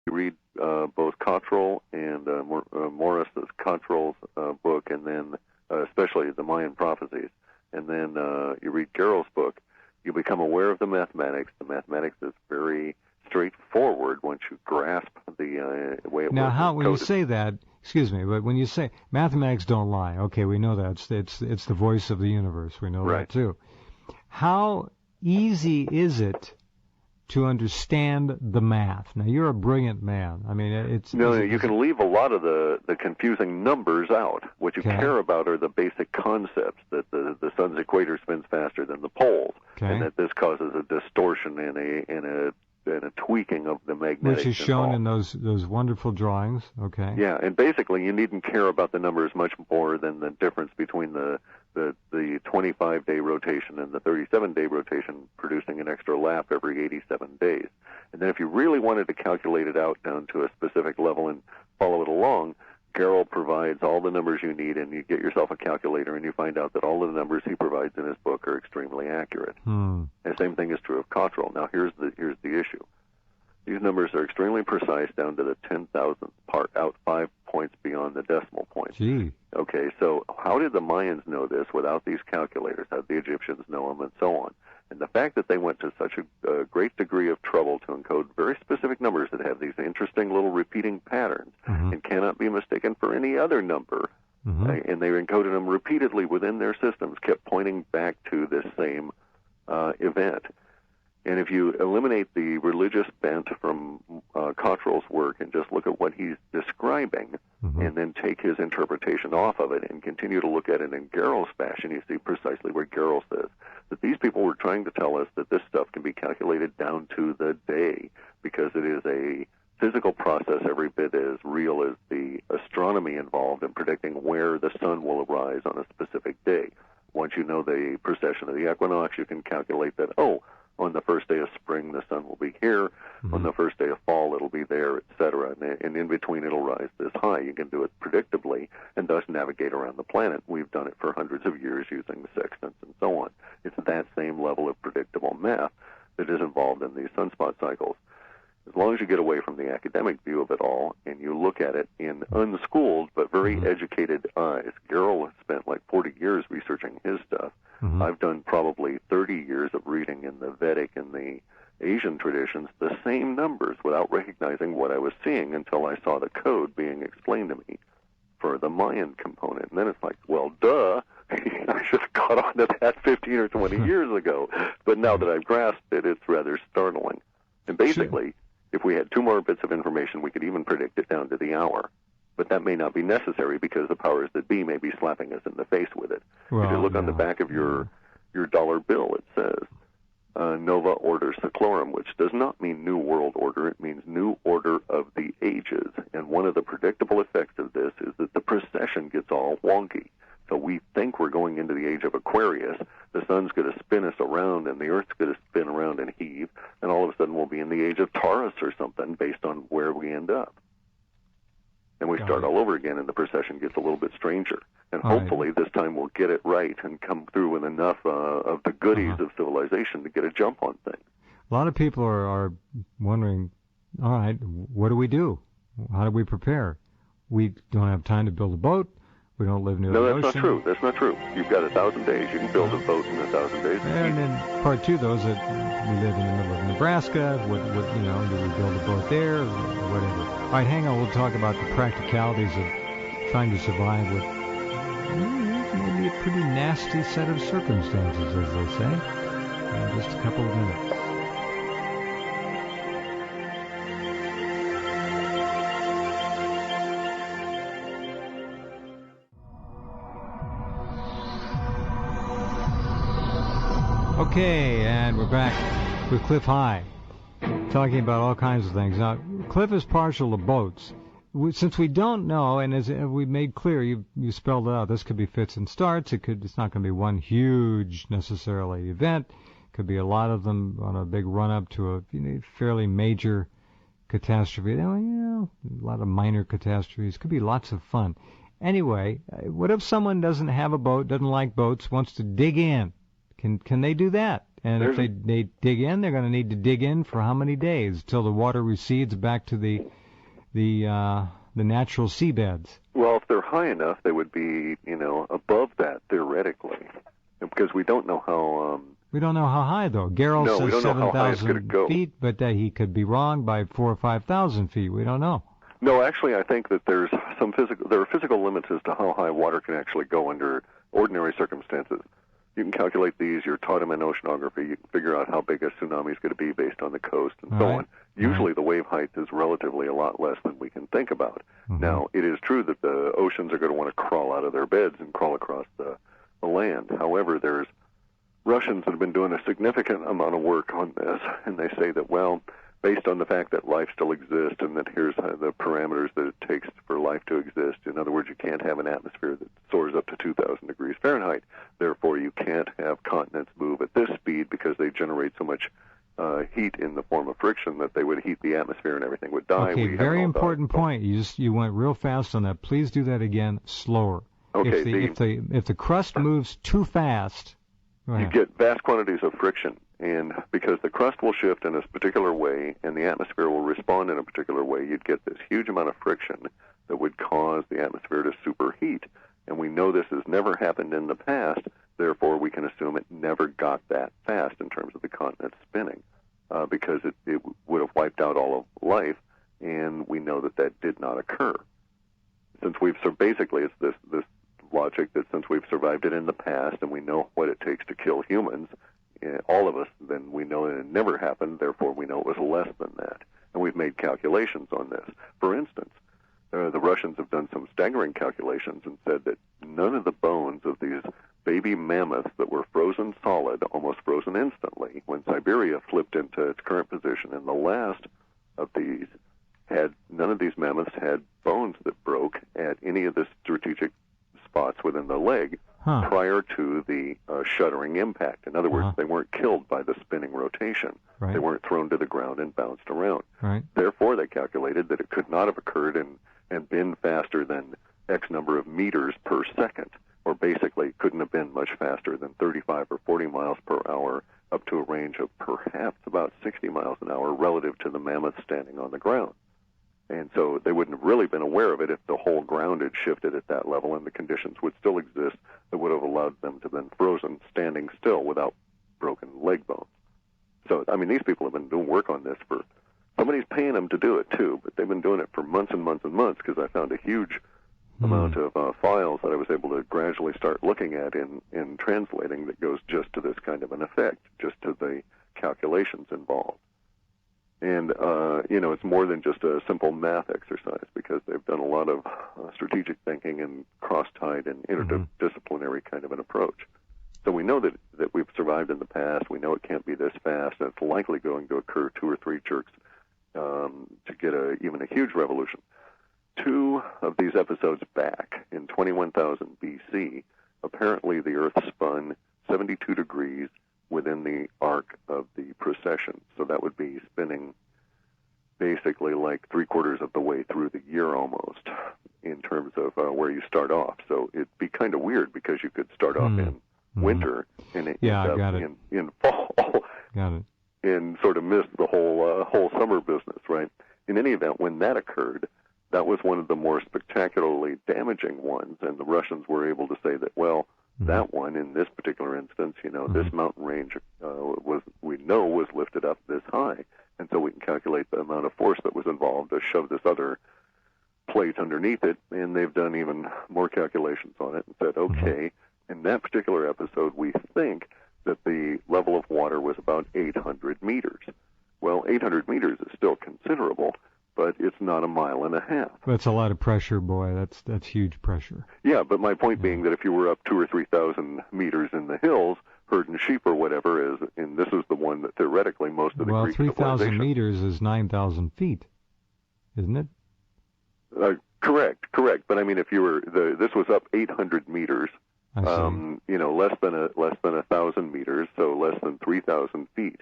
You read both Cottrell and Morris's Cottrell's book, and then especially the Mayan prophecies, and then you read Garrell's book. You become aware of the mathematics. The mathematics is very straightforward once you grasp the way it now, works. Now, when you say that, excuse me, but when you say mathematics don't lie, okay, we know that it's the voice of the universe. We know that too. How easy is it to understand the math? Now, you're a brilliant man. I mean, you can leave a lot of the confusing numbers out. What you care about are the basic concepts, that the sun's equator spins faster than the poles, and that this causes a distortion and a tweaking of the magnetic, which is shown in those wonderful drawings. Okay. Yeah, and basically you needn't care about the numbers much more than the difference between the 25-day rotation and the 37-day rotation, producing an extra lap every 87 days. And then if you really wanted to calculate it out down to a specific level and follow it along, Garrell provides all the numbers you need, and you get yourself a calculator, and you find out that all of the numbers he provides in his book are extremely accurate. And the same thing is true of Cottrell. Now, here's the issue. These numbers are extremely precise down to the 10,000th part, out 5 points beyond the decimal point. Gee. Okay, so how did the Mayans know this without these calculators? How did the Egyptians know them, and so on? And the fact that they went to such a great degree of trouble to encode very specific numbers that have these interesting little repeating patterns and cannot be mistaken for any other number, and they encoded them repeatedly within their systems, kept pointing back to this same event. And if you eliminate the religious bent from Cottrell's work and just look at what he's describing, and then take his interpretation off of it and continue to look at it in Garrell's fashion, you see precisely where Garrell says that these people were trying to tell us that this stuff can be calculated down to the day, because it is a physical process every bit as real as the astronomy involved in predicting where the sun will arise on a specific day. Once you know the precession of the equinox, you can calculate that, on the first day of spring, the sun will be here. On the first day of fall, it'll be there, etc. And in between, it'll rise this high. You can do it predictably and thus navigate around the planet. We've done it for hundreds of years using the sextants and so on. It's that same level of predictable math that is involved in these sunspot cycles. As long as you get away from the academic view of it all and you look at it in unschooled but very educated eyes. Garrell has spent like 40 years researching his stuff. I've done probably 30 years of reading in the Vedic and the Asian traditions the same numbers without recognizing what I was seeing until I saw the code being explained to me for the Mayan component. And then it's like, well, duh, I should have caught on to that 15 or 20 years ago. But now that I've grasped it, it's rather startling. And basically, if we had 2 more bits of information, we could even predict it down to the hour. But that may not be necessary because the powers that be may be slapping us in the face with it. If you look on the back of your dollar bill, it says Nova Order Seclorum, which does not mean New World Order. It means New Order of the Ages. And one of the predictable effects of this is that the precession gets all wonky. So we think we're going into the age of Aquarius. The sun's going to spin us around, and the earth's going to spin around and heave, and all of a sudden we'll be in the age of Taurus or something based on where we end up. And we start all over again, and the precession gets a little bit stranger. And hopefully this time we'll get it right and come through with enough of the goodies of civilization to get a jump on things. A lot of people are wondering, all right, what do we do? How do we prepare? We don't have time to build a boat. We don't live near the ocean. No, that's not true. That's not true. You've got 1,000 days. You can build a boat in 1,000 days. And then part 2, those that we live in the middle of Nebraska, do we build a boat there, or whatever. All right, hang on. We'll talk about the practicalities of trying to survive with maybe a pretty nasty set of circumstances, as they say, in just a couple of minutes. Okay, and we're back with Cliff High, talking about all kinds of things. Now, Cliff is partial to boats. Since we don't know, and as we made clear, you spelled it out, this could be fits and starts. It's not going to be one huge, necessarily, event. It could be a lot of them on a big run-up to a fairly major catastrophe. A lot of minor catastrophes. Could be lots of fun. Anyway, what if someone doesn't have a boat, doesn't like boats, wants to dig in? Can they do that? And if they dig in, they're going to need to dig in for how many days till the water recedes back to the natural seabeds? Well, if they're high enough, they would be, above that theoretically, because we don't know how. We don't know how high though. Gerald says 7,000 feet, but he could be wrong by 4,000 or 5,000 feet. We don't know. No, actually, I think that there are physical limits as to how high water can actually go under ordinary circumstances. You can calculate these. You're taught them in oceanography. You can figure out how big a tsunami is going to be based on the coast and so on. Usually the wave height is relatively a lot less than we can think about. Mm-hmm. Now, it is true that the oceans are going to want to crawl out of their beds and crawl across the land. However, there's Russians that have been doing a significant amount of work on this, and they say that, well, based on the fact that life still exists and that here's the parameters that it takes for life to exist. In other words, you can't have an atmosphere that soars up to 2,000 degrees Fahrenheit. Therefore, you can't have continents move at this speed because they generate so much heat in the form of friction that they would heat the atmosphere and everything would die. Okay, very important point. You went real fast on that. Please do that again, slower. Okay, if the crust moves too fast, you get vast quantities of friction. And because the crust will shift in a particular way and the atmosphere will respond in a particular way, you'd get this huge amount of friction that would cause the atmosphere to superheat. And we know this has never happened in the past, therefore we can assume it never got that fast in terms of the continent spinning, because it would have wiped out all of life, and we know that that did not occur. Since basically it's this logic that since we've survived it in the past and we know what it takes to kill humans, all of us, then we know that it never happened, therefore we know it was less than that. And we've made calculations on this. For instance, the Russians have done some staggering calculations and said that none of the bones of these baby mammoths that were frozen solid, almost frozen instantly, when Siberia flipped into its current position, and the last of these none of these mammoths had bones that broke at any of the strategic spots within the leg prior to the shuddering impact. In other words, they weren't killed by the spinning rotation. Right. They weren't thrown to the ground and bounced around. Right. Therefore, they calculated that it could not have occurred and been faster than X number of meters per second, or basically couldn't have been much faster than 35 or 40 miles per hour up to a range of perhaps about 60 miles an hour relative to the mammoth standing on the ground. And so they wouldn't have really been aware of it if the whole ground had shifted at that level, and the conditions would still exist that would have allowed them to have been frozen standing still without broken leg bones. So, I mean, these people have been doing work on this for, somebody's paying them to do it too, but they've been doing it for months and months and months, because I found a huge amount of files that I was able to gradually start looking at in translating that goes just to this kind of an effect, just to the calculations involved. And, it's more than just a simple math exercise, because they've done a lot of strategic thinking and cross-tied and interdisciplinary kind of an approach. So we know that we've survived in the past. We know it can't be this fast, and it's likely going to occur 2 or 3 jerks to get even a huge revolution. 2 of these episodes back, in 21,000 BC, apparently the Earth spun 72 degrees within the arc of the precession. So that would be spinning basically like 3/4 of the way through the year almost, in terms of where you start off. So it'd be kind of weird, because you could start off in winter and end up in fall. Got it. And sort of miss the whole summer business, right? In any event, when that occurred, that was one of the more spectacularly damaging ones, and the Russians were able to say that, well, that one, in this particular instance, this mountain range was lifted up this high, and so we can calculate the amount of force that was involved to shove this other plate underneath it, and they've done even more calculations on it and said, okay, in that particular episode, we think that the level of water was about 800 meters. Well, 800 meters is still considerable, but it's not 1.5 miles. That's a lot of pressure, boy. That's huge pressure. Yeah, but my point being that if you were up 2,000 or 3,000 meters in the hills, herding sheep or whatever, and this is the one that theoretically most of the Greek 3,000 meters is 9,000 feet, isn't it? Correct. But I mean, if you were this was up 800 meters, I see. less than 1,000 meters, so less than 3,000 feet.